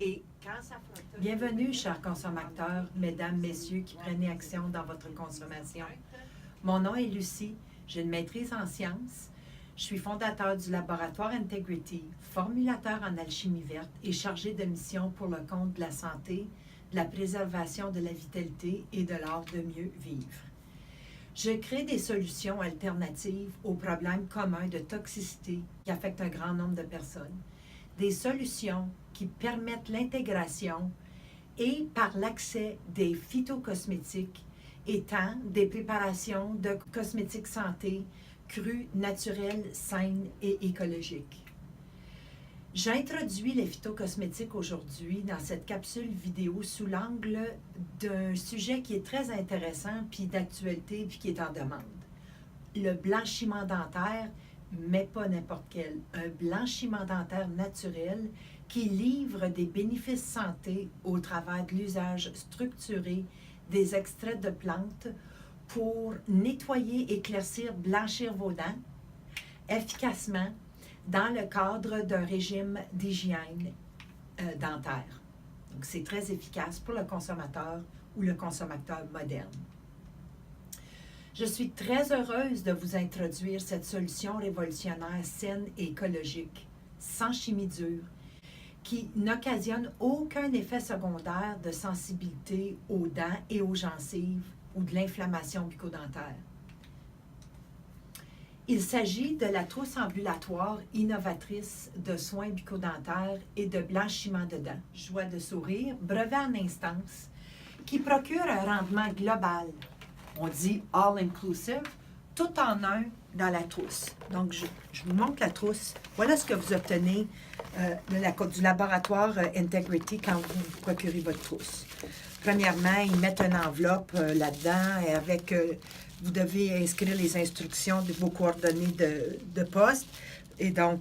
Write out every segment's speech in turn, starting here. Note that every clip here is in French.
Et quand ça fera... Bienvenue, chers consommateurs, mesdames, messieurs qui prennent action dans votre consommation. Mon nom est Lucie, j'ai une maîtrise en sciences. Je suis fondateur du laboratoire Integrity, formulateur en alchimie verte et chargé de mission pour le compte de la santé, de la préservation de la vitalité et de l'art de mieux vivre. Je crée des solutions alternatives aux problèmes communs de toxicité qui affectent un grand nombre de personnes. Des solutions qui permettent l'intégration et par l'accès des phytocosmétiques étant des préparations de cosmétiques santé crues, naturelles, saines et écologiques. J'introduis les phytocosmétiques aujourd'hui dans cette capsule vidéo sous l'angle d'un sujet qui est très intéressant, puis d'actualité, puis qui est en demande. Le blanchiment dentaire, mais pas n'importe quel. Un blanchiment dentaire naturel qui livre des bénéfices santé au travers de l'usage structuré des extraits de plantes pour nettoyer, éclaircir, blanchir vos dents efficacement dans le cadre d'un régime d'hygiène dentaire. Donc, c'est très efficace pour le consommateur ou le consommateur moderne. Je suis très heureuse de vous introduire cette solution révolutionnaire saine et écologique, sans chimie dure, qui n'occasionne aucun effet secondaire de sensibilité aux dents et aux gencives ou de l'inflammation bucco-dentaire. Il s'agit de la trousse ambulatoire innovatrice de soins bucco-dentaires et de blanchiment de dents. Joie de sourire, brevet en instance, qui procure un rendement global. On dit all-inclusive, tout en un dans la trousse. Donc, je vous montre la trousse. Voilà ce que vous obtenez du laboratoire Integrity quand vous procurez votre trousse. Premièrement, ils mettent une enveloppe là-dedans et avec... vous devez inscrire les instructions de vos coordonnées de poste. Et donc,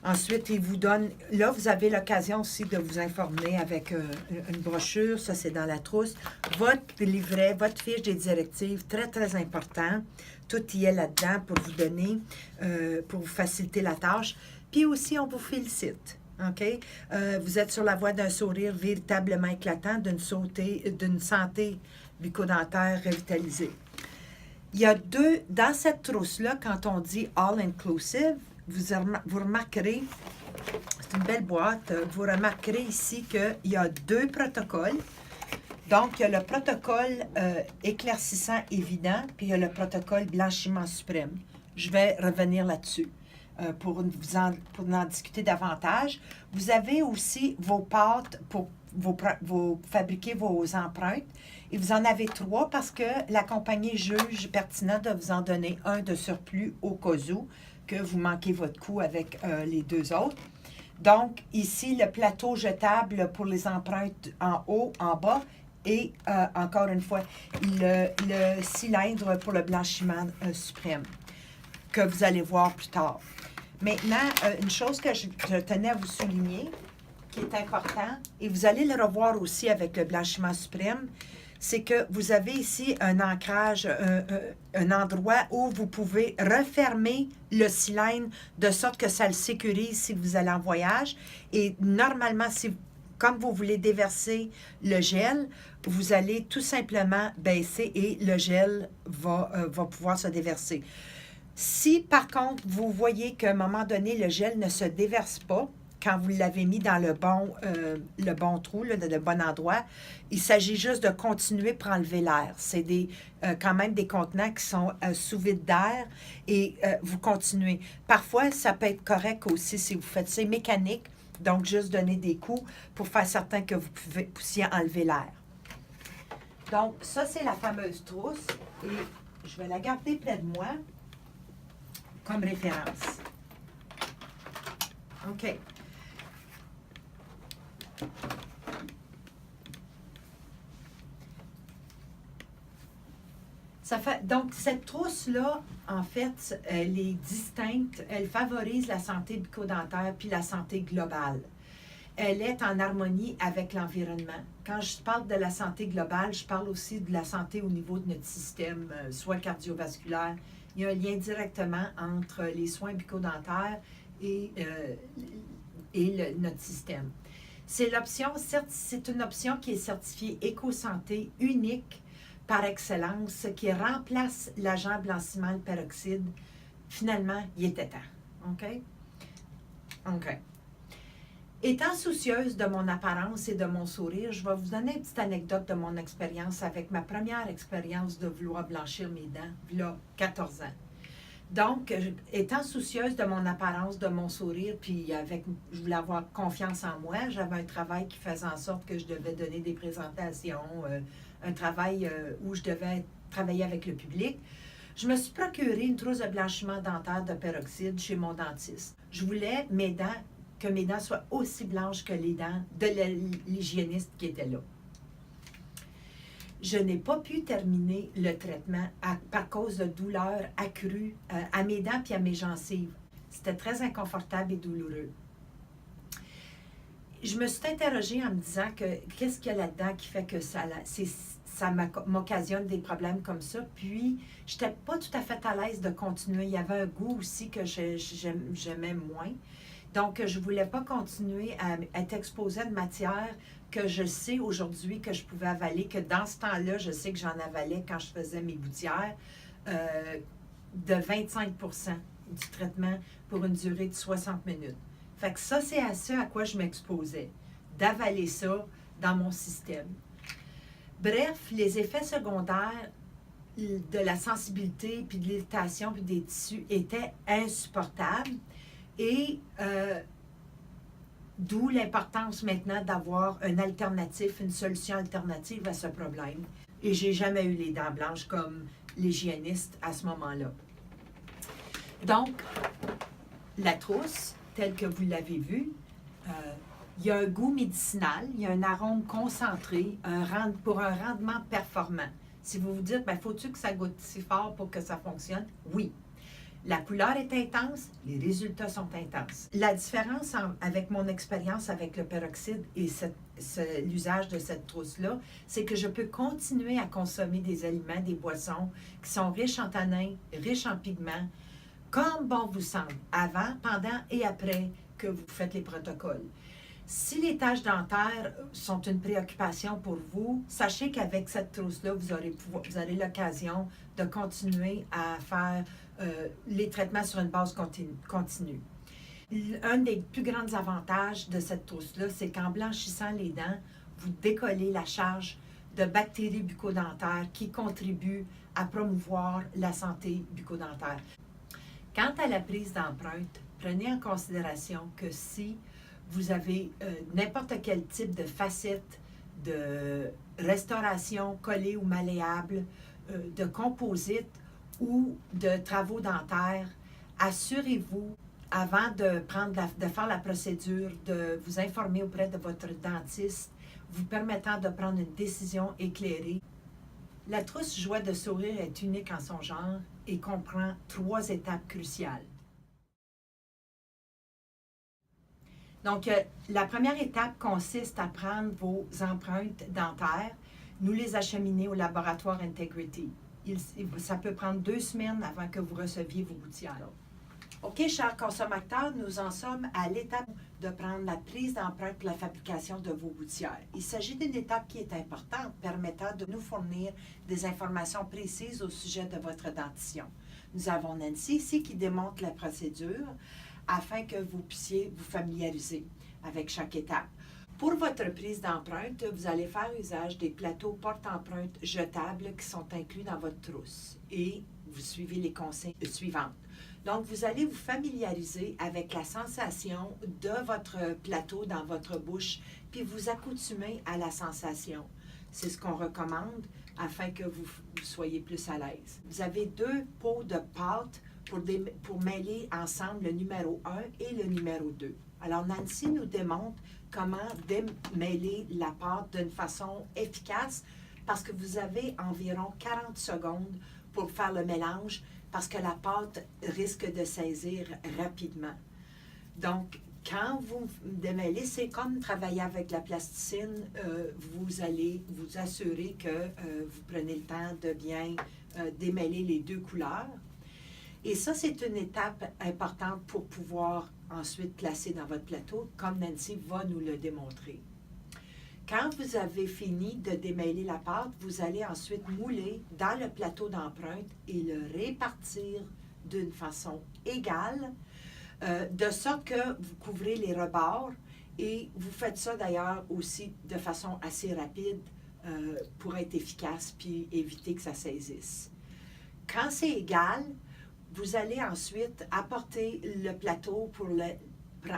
ensuite, ils vous donnent... Là, vous avez l'occasion aussi de vous informer avec une brochure. Ça, c'est dans la trousse. Votre livret, votre fiche des directives, très, très important. Tout y est là-dedans pour vous donner, pour vous faciliter la tâche. Puis aussi, on vous félicite. OK? Vous êtes sur la voie d'un sourire véritablement éclatant, d'une santé bucco-dentaire revitalisée. Il y a dans cette trousse-là, quand on dit all-inclusive, vous remarquerez, c'est une belle boîte, vous remarquerez ici qu'il y a 2 protocoles. Donc, il y a le protocole éclaircissant évident, puis il y a le protocole blanchiment suprême. Je vais revenir là-dessus pour en discuter davantage. Vous avez aussi vos pâtes pour fabriquer vos empreintes. Et vous en avez 3 parce que la compagnie juge pertinent de vous en donner un de surplus au cas où que vous manquez votre coup avec les 2 autres. Donc, ici, le plateau jetable pour les empreintes en haut, en bas, et encore une fois, le cylindre pour le blanchiment suprême que vous allez voir plus tard. Maintenant, une chose que je tenais à vous souligner, qui est important, et vous allez le revoir aussi avec le blanchiment suprême, c'est que vous avez ici un ancrage, un endroit où vous pouvez refermer le cylindre de sorte que ça le sécurise si vous allez en voyage. Et normalement, comme vous voulez déverser le gel, vous allez tout simplement baisser et le gel va pouvoir se déverser. Si, par contre, vous voyez qu'à un moment donné, le gel ne se déverse pas, quand vous l'avez mis dans le bon trou, là, le bon endroit, il s'agit juste de continuer pour enlever l'air. C'est quand même des contenants qui sont sous vide d'air et vous continuez. Parfois, ça peut être correct aussi si vous faites ça mécanique, donc juste donner des coups pour faire certain que vous puissiez enlever l'air. Donc, ça, c'est la fameuse trousse et je vais la garder près de moi comme référence. OK. Donc, cette trousse-là, en fait, elle est distincte. Elle favorise la santé bucco-dentaire puis la santé globale. Elle est en harmonie avec l'environnement. Quand je parle de la santé globale, je parle aussi de la santé au niveau de notre système, soit cardiovasculaire. Il y a un lien directement entre les soins bucco-dentaires et notre système. C'est une option qui est certifiée Éco-Santé unique par excellence, qui remplace l'agent blanchiment le peroxyde. Finalement, il était temps. OK? OK. Étant soucieuse de mon apparence et de mon sourire, je vais vous donner une petite anecdote de mon expérience avec ma première expérience de vouloir blanchir mes dents, il y a 14 ans. Donc, étant soucieuse de mon apparence, de mon sourire, puis je voulais avoir confiance en moi, j'avais un travail qui faisait en sorte que je devais donner des présentations, un travail où je devais travailler avec le public. Je me suis procuré une trousse de blanchiment dentaire de peroxyde chez mon dentiste. Je voulais que mes dents soient aussi blanches que les dents de l'hygiéniste qui était là. Je n'ai pas pu terminer le traitement par cause de douleurs accrues à mes dents et à mes gencives. C'était très inconfortable et douloureux. Je me suis interrogée en me disant qu'est-ce qu'il y a là-dedans qui fait que ça m'occasionne des problèmes comme ça. Puis, je n'étais pas tout à fait à l'aise de continuer. Il y avait un goût aussi que j'aimais moins. Donc, je ne voulais pas continuer à être exposée à une matière que je sais aujourd'hui que je pouvais avaler, que dans ce temps-là, je sais que j'en avalais quand je faisais mes gouttières, de 25% du traitement pour une durée de 60 minutes. Fait que ça, c'est à ce à quoi je m'exposais, d'avaler ça dans mon système. Bref, les effets secondaires de la sensibilité, puis de l'irritation, puis des tissus étaient insupportables. Et d'où l'importance maintenant d'avoir une solution alternative à ce problème. Et j'ai jamais eu les dents blanches comme l'hygiéniste à ce moment-là. Donc, la trousse, telle que vous l'avez vue, il y a un goût médicinal, il y a un arôme concentré pour un rendement performant. Si vous vous dites, faut-il que ça goûte si fort pour que ça fonctionne? Oui. La couleur est intense, les résultats sont intenses. La différence avec mon expérience avec le peroxyde et l'usage de cette trousse-là, c'est que je peux continuer à consommer des aliments, des boissons qui sont riches en tanins, riches en pigments, comme bon vous semble, avant, pendant et après que vous faites les protocoles. Si les taches dentaires sont une préoccupation pour vous, sachez qu'avec cette trousse-là, vous aurez l'occasion de continuer à faire les traitements sur une base continue. Un des plus grands avantages de cette trousse-là, c'est qu'en blanchissant les dents, vous décollez la charge de bactéries bucco-dentaires qui contribuent à promouvoir la santé bucco-dentaire. Quant à la prise d'empreinte, prenez en considération que si vous avez n'importe quel type de facette de restauration collée ou malléable, de composite ou de travaux dentaires, assurez-vous, avant de faire la procédure, de vous informer auprès de votre dentiste, vous permettant de prendre une décision éclairée. La trousse Joie de sourire est unique en son genre et comprend 3 étapes cruciales. Donc, la première étape consiste à prendre vos empreintes dentaires, nous les acheminer au laboratoire Integrity. Ça peut prendre 2 semaines avant que vous receviez vos gouttières. OK, chers consommateurs, nous en sommes à l'étape de prendre la prise d'empreinte pour la fabrication de vos gouttières. Il s'agit d'une étape qui est importante, permettant de nous fournir des informations précises au sujet de votre dentition. Nous avons Nancy ici qui démontre la procédure afin que vous puissiez vous familiariser avec chaque étape. Pour votre prise d'empreinte, vous allez faire usage des plateaux porte-empreinte jetables qui sont inclus dans votre trousse et vous suivez les consignes suivantes. Donc, vous allez vous familiariser avec la sensation de votre plateau dans votre bouche, puis vous accoutumer à la sensation. C'est ce qu'on recommande afin que vous soyez plus à l'aise. Vous avez 2 pots de pâte pour mêler ensemble le numéro 1 et le numéro 2. Alors, Nancy nous démontre comment démêler la pâte d'une façon efficace parce que vous avez environ 40 secondes pour faire le mélange parce que la pâte risque de saisir rapidement. Donc, quand vous démêlez, c'est comme travailler avec la plasticine, vous allez vous assurer que vous prenez le temps de bien démêler les 2 couleurs. Et ça, c'est une étape importante pour pouvoir ensuite placer dans votre plateau, comme Nancy va nous le démontrer. Quand vous avez fini de démêler la pâte, vous allez ensuite mouler dans le plateau d'empreinte et le répartir d'une façon égale, de sorte que vous couvrez les rebords et vous faites ça d'ailleurs aussi de façon assez rapide pour être efficace puis éviter que ça saisisse. Quand c'est égal, vous allez ensuite apporter le plateau pour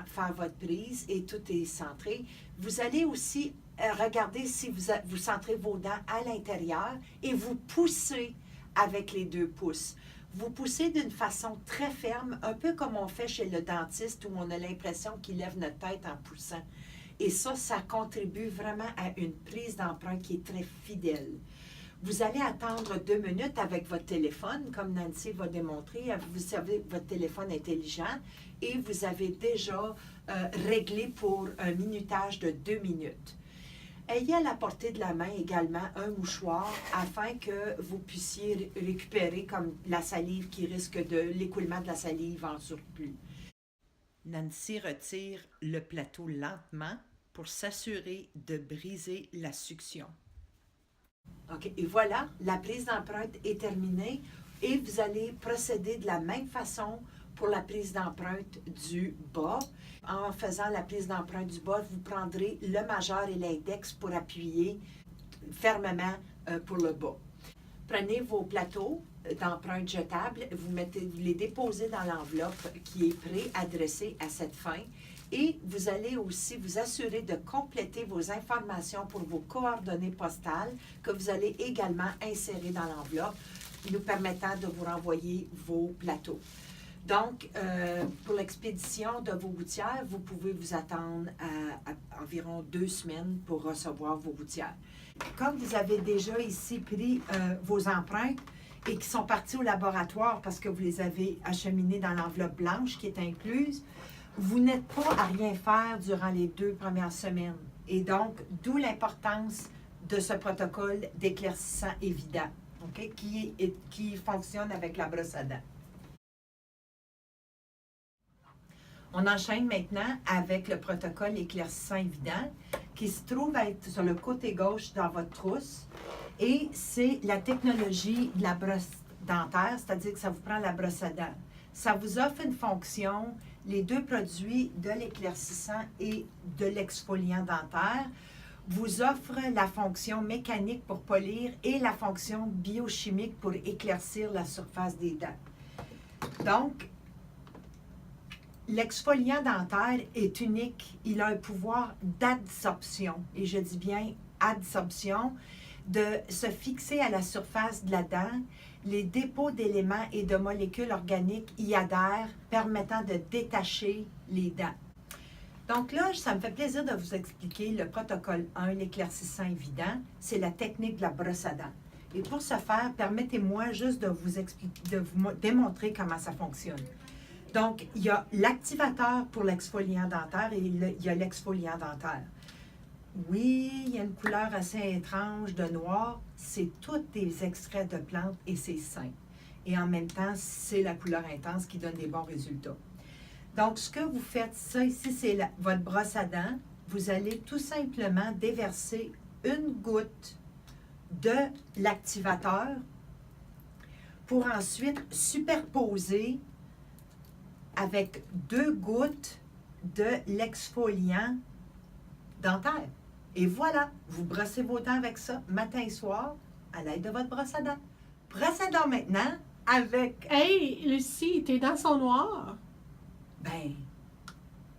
faire votre prise et tout est centré. Vous allez aussi regarder si vous centrez vos dents à l'intérieur et vous poussez avec les 2 pouces. Vous poussez d'une façon très ferme, un peu comme on fait chez le dentiste où on a l'impression qu'il lève notre tête en poussant. Et ça contribue vraiment à une prise d'empreinte qui est très fidèle. Vous allez attendre 2 minutes avec votre téléphone, comme Nancy va démontrer. Vous savez, votre téléphone intelligent et vous avez déjà réglé pour un minutage de 2 minutes. Ayez à la portée de la main également un mouchoir afin que vous puissiez récupérer comme la salive qui risque de l'écoulement de la salive en surplus. Nancy retire le plateau lentement pour s'assurer de briser la succion. OK, et voilà, la prise d'empreinte est terminée et vous allez procéder de la même façon pour la prise d'empreinte du bas. En faisant la prise d'empreinte du bas, vous prendrez le majeur et l'index pour appuyer fermement pour le bas. Prenez vos plateaux d'empreinte jetables, vous les déposez dans l'enveloppe qui est pré-adressée à cette fin. Et vous allez aussi vous assurer de compléter vos informations pour vos coordonnées postales que vous allez également insérer dans l'enveloppe, nous permettant de vous renvoyer vos plateaux. Donc, pour l'expédition de vos gouttières, vous pouvez vous attendre à environ 2 semaines pour recevoir vos gouttières. Comme vous avez déjà ici pris vos empreintes et qui sont parties au laboratoire parce que vous les avez acheminées dans l'enveloppe blanche qui est incluse, vous n'êtes pas à rien faire durant les 2 premières semaines. Et donc, d'où l'importance de ce protocole d'éclaircissant évident, okay, qui fonctionne avec la brosse à dents. On enchaîne maintenant avec le protocole éclaircissant évident qui se trouve être sur le côté gauche dans votre trousse. Et c'est la technologie de la brosse dentaire, c'est-à-dire que ça vous prend la brosse à dents. Ça vous offre une fonction, les 2 produits de l'éclaircissant et de l'exfoliant dentaire vous offrent la fonction mécanique pour polir et la fonction biochimique pour éclaircir la surface des dents. Donc, l'exfoliant dentaire est unique. Il a un pouvoir d'adsorption, et je dis bien adsorption, de se fixer à la surface de la dent. Les dépôts d'éléments et de molécules organiques y adhèrent, permettant de détacher les dents. Donc là, ça me fait plaisir de vous expliquer le protocole 1, l'éclaircissant évident. C'est la technique de la brosse à dents. Et pour ce faire, permettez-moi juste de vous démontrer comment ça fonctionne. Donc, il y a l'activateur pour l'exfoliant dentaire et il y a l'exfoliant dentaire. Oui, il y a une couleur assez étrange de noir. C'est tous des extraits de plantes et c'est sain. Et en même temps, c'est la couleur intense qui donne des bons résultats. Donc, ce que vous faites, ça ici, c'est votre brosse à dents. Vous allez tout simplement déverser une goutte de l'activateur pour ensuite superposer avec 2 gouttes de l'exfoliant dentaire. Et voilà, vous brossez vos dents avec ça, matin et soir, à l'aide de votre brosse à dents. Brosse à dents maintenant avec... Hey, Lucie, tes dents sont noires. Ben,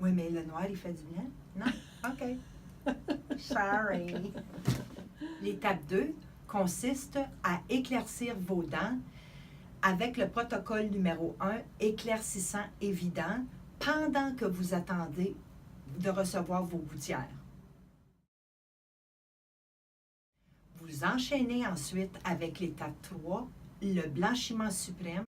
oui, mais le noir, il fait du bien. Non? OK. Sorry. L'étape 2 consiste à éclaircir vos dents avec le protocole numéro 1, éclaircissant évident, pendant que vous attendez de recevoir vos gouttières. Vous enchaînez ensuite avec l'étape 3, le blanchiment suprême.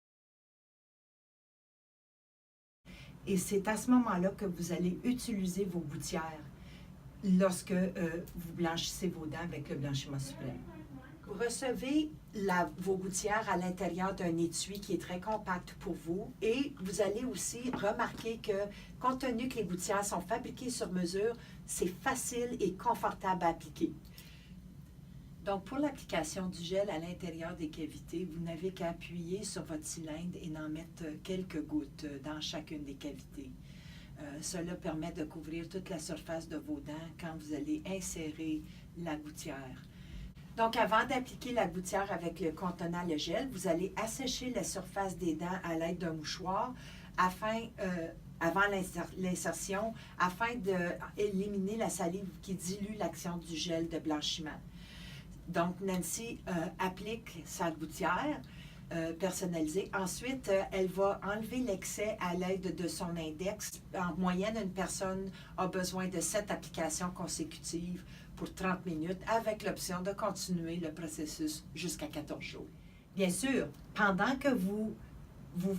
Et c'est à ce moment-là que vous allez utiliser vos gouttières lorsque vous blanchissez vos dents avec le blanchiment suprême. Vous recevez vos gouttières à l'intérieur d'un étui qui est très compact pour vous. Et vous allez aussi remarquer que, compte tenu que les gouttières sont fabriquées sur mesure, c'est facile et confortable à appliquer. Donc, pour l'application du gel à l'intérieur des cavités, vous n'avez qu'à appuyer sur votre cylindre et en mettre quelques gouttes dans chacune des cavités. Cela permet de couvrir toute la surface de vos dents quand vous allez insérer la gouttière. Donc, avant d'appliquer la gouttière avec le contenant le gel, vous allez assécher la surface des dents à l'aide d'un mouchoir avant l'insertion, afin d'éliminer la salive qui dilue l'action du gel de blanchiment. Donc, Nancy applique sa gouttière personnalisée. Ensuite, elle va enlever l'excès à l'aide de son index. En moyenne, une personne a besoin de 7 applications consécutives pour 30 minutes, avec l'option de continuer le processus jusqu'à 14 jours. Bien sûr, pendant que vous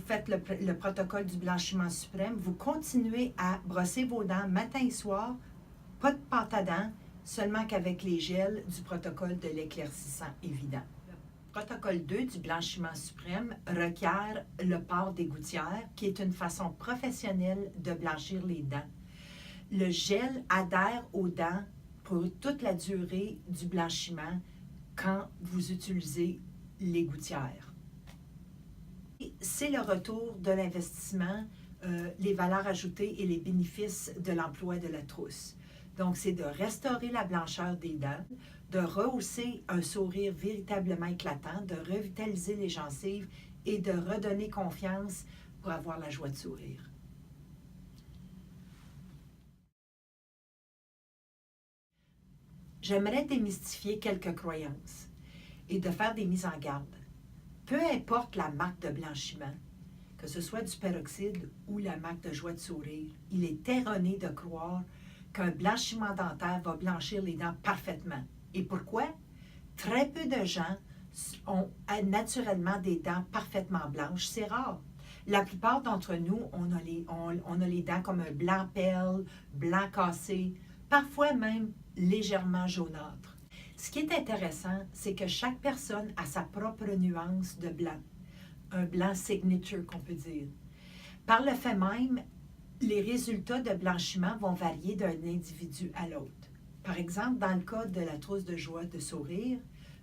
faites le protocole du blanchiment suprême, vous continuez à brosser vos dents matin et soir, pas de pâte à dents, seulement qu'avec les gels du protocole de l'éclaircissant évident. Le protocole 2 du blanchiment suprême requiert le port des gouttières, qui est une façon professionnelle de blanchir les dents. Le gel adhère aux dents pour toute la durée du blanchiment quand vous utilisez les gouttières. C'est le retour de l'investissement, les valeurs ajoutées et les bénéfices de l'emploi de la trousse. Donc, c'est de restaurer la blancheur des dents, de rehausser un sourire véritablement éclatant, de revitaliser les gencives et de redonner confiance pour avoir la joie de sourire. J'aimerais démystifier quelques croyances et de faire des mises en garde. Peu importe la marque de blanchiment, que ce soit du peroxyde ou la marque de joie de sourire, il est erroné de croire qu'un blanchiment dentaire va blanchir les dents parfaitement. Et pourquoi? Très peu de gens ont naturellement des dents parfaitement blanches. C'est rare. La plupart d'entre nous, on a les dents comme un blanc pâle, blanc cassé, parfois même légèrement jaunâtre. Ce qui est intéressant, c'est que chaque personne a sa propre nuance de blanc, un blanc signature qu'on peut dire. Par le fait même, les résultats de blanchiment vont varier d'un individu à l'autre. Par exemple, dans le cas de la trousse de joie de sourire,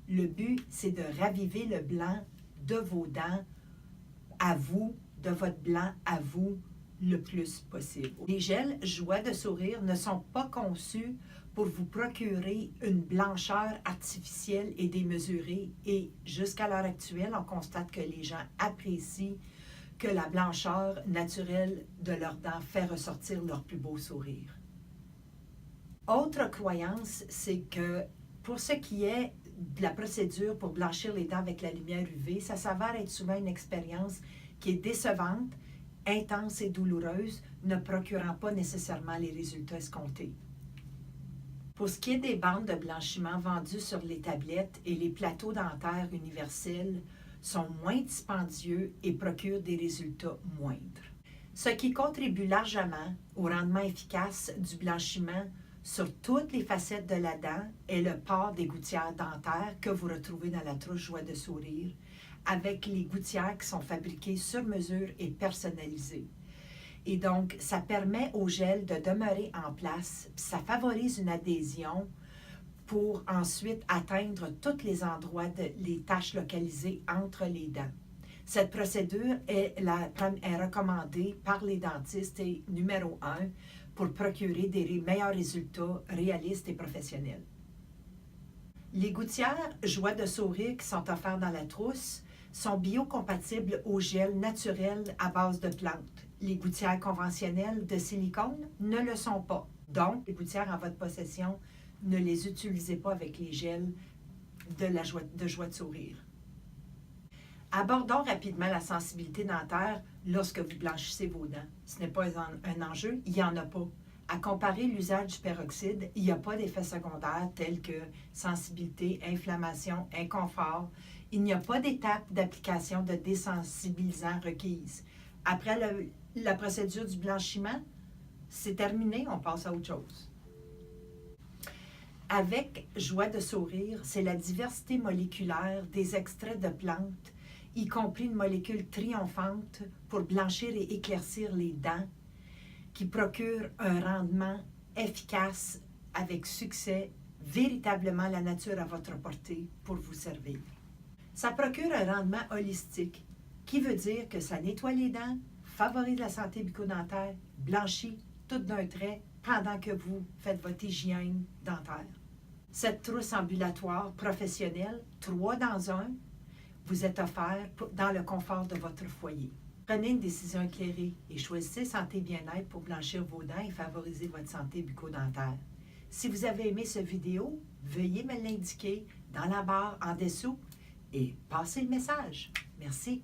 le but, c'est de raviver le blanc de vos dents à vous, de votre blanc à vous, le plus possible. Les gels joie de sourire ne sont pas conçus pour vous procurer une blancheur artificielle et démesurée. Et jusqu'à l'heure actuelle, on constate que les gens apprécient que la blancheur naturelle de leurs dents fait ressortir leur plus beau sourire. Autre croyance, c'est que pour ce qui est de la procédure pour blanchir les dents avec la lumière UV, ça s'avère être souvent une expérience qui est décevante, intense et douloureuse, ne procurant pas nécessairement les résultats escomptés. Pour ce qui est des bandes de blanchiment vendues sur les tablettes et les plateaux dentaires universels, sont moins dispendieux et procurent des résultats moindres. Ce qui contribue largement au rendement efficace du blanchiment sur toutes les facettes de la dent est le port des gouttières dentaires que vous retrouvez dans la trousse joie de sourire, avec les gouttières qui sont fabriquées sur mesure et personnalisées. Et donc, ça permet au gel de demeurer en place, puis ça favorise une adhésion pour ensuite atteindre tous les endroits, les taches localisées entre les dents. Cette procédure est recommandée par les dentistes et numéro 1 pour procurer des meilleurs résultats réalistes et professionnels. Les gouttières joie de sourire qui sont offertes dans la trousse sont biocompatibles au gel naturel à base de plantes. Les gouttières conventionnelles de silicone ne le sont pas. Donc, les gouttières en votre possession, ne les utilisez pas avec les gels de joie de sourire. Abordons rapidement la sensibilité dentaire lorsque vous blanchissez vos dents. Ce n'est pas un enjeu, il n'y en a pas. À comparer l'usage du peroxyde, il n'y a pas d'effets secondaires tels que sensibilité, inflammation, inconfort. Il n'y a pas d'étape d'application de désensibilisant requise. Après la procédure du blanchiment, c'est terminé, on passe à autre chose. Avec Joie de sourire, c'est la diversité moléculaire des extraits de plantes, y compris une molécule triomphante pour blanchir et éclaircir les dents, qui procure un rendement efficace avec succès, véritablement la nature à votre portée pour vous servir. Ça procure un rendement holistique, qui veut dire que ça nettoie les dents, favorise la santé bucco-dentaire, blanchit tout d'un trait pendant que vous faites votre hygiène dentaire. Cette trousse ambulatoire professionnelle, 3 dans 1, vous est offerte dans le confort de votre foyer. Prenez une décision éclairée et choisissez Santé Bien-être pour blanchir vos dents et favoriser votre santé bucco-dentaire. Si vous avez aimé cette vidéo, veuillez me l'indiquer dans la barre en dessous et passez le message. Merci.